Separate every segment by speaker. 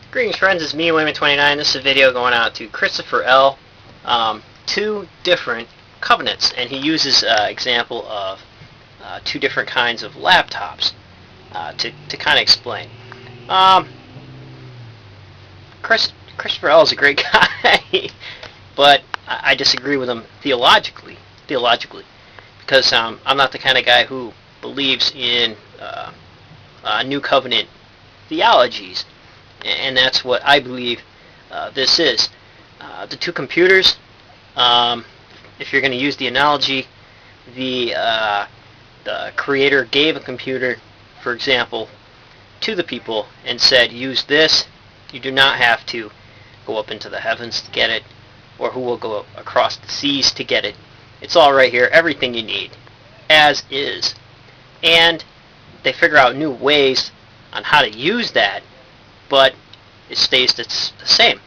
Speaker 1: Greetings friends, it's me, William29. This is a video going out to Christopher L. Two different covenants, and he uses example of two different kinds of laptops to kind of explain. Christopher L. is a great guy, but I disagree with him theologically, because I'm not the kind of guy who believes in New Covenant theologies. And that's what I believe this is. The two computers, if you're going to use the analogy, the creator gave a computer, for example, to the people and said, use this. You do not have to go up into the heavens to get it, or who will go across the seas to get it. It's all right here, everything you need, as is. And they figure out new ways on how to use that, but it stays the same.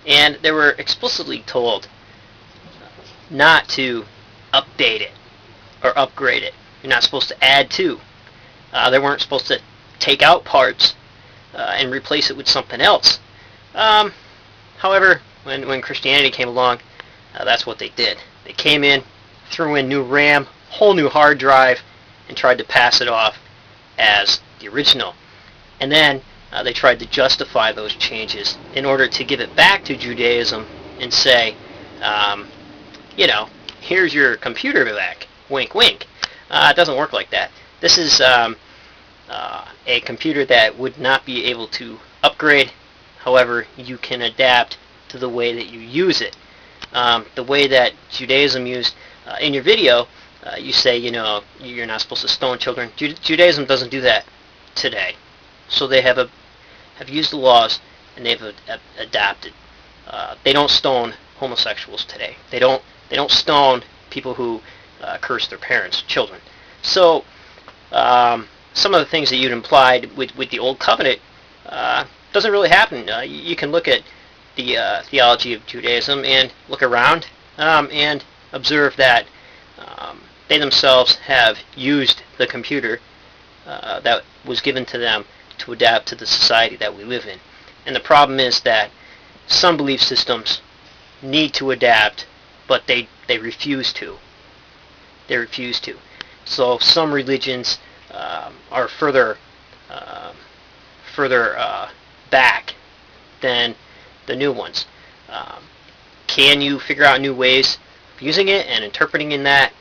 Speaker 1: And they were explicitly told not to update it or upgrade it. You're not supposed to add to. They weren't supposed to take out parts and replace it with something else. However, when Christianity came along, that's what they did. They came in, threw in new RAM, whole new hard drive, and tried to pass it off as the original. And then they tried to justify those changes in order to give it back to Judaism and say, here's your computer back, wink, wink. It doesn't work like that. This is a computer that would not be able to upgrade. However, you can adapt to the way that you use it. The way that Judaism used in your video, you say, you're not supposed to stone children. Judaism doesn't do that today. So they have used the laws, and they've adapted. They don't stone homosexuals today. They don't stone people who curse their parents, children. So some of the things that you'd implied with the Old Covenant doesn't really happen. You can look at the theology of Judaism and look around and observe that they themselves have used the computer that was given to them to adapt to the society that we live in. And the problem is that some belief systems need to adapt, but they refuse to. They refuse to. So some religions are further back than the new ones. Can you figure out new ways of using it and interpreting in that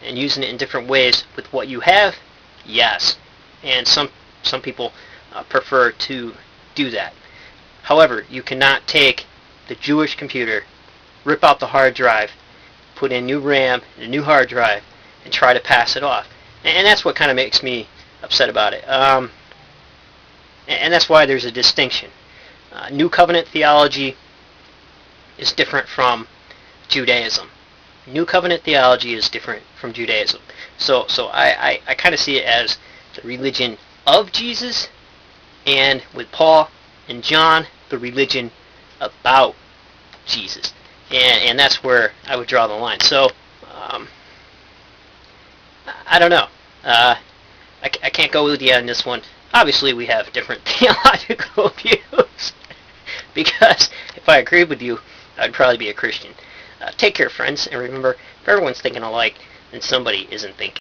Speaker 1: and using it in different ways with what you have? Yes. And some people prefer to do that. However, you cannot take the Jewish computer, rip out the hard drive, put in new RAM and a new hard drive, and try to pass it off. And that's what kind of makes me upset about it. And that's why there's a distinction. New Covenant theology is different from Judaism. New Covenant theology is different from Judaism. So I kind of see it as the religion of Jesus, and with Paul and John, the religion about Jesus. And that's where I would draw the line. So, I don't know. I can't go with you on this one. Obviously, we have different theological views, because if I agreed with you, I'd probably be a Christian. Take care, friends, and remember, if everyone's thinking alike, then somebody isn't thinking.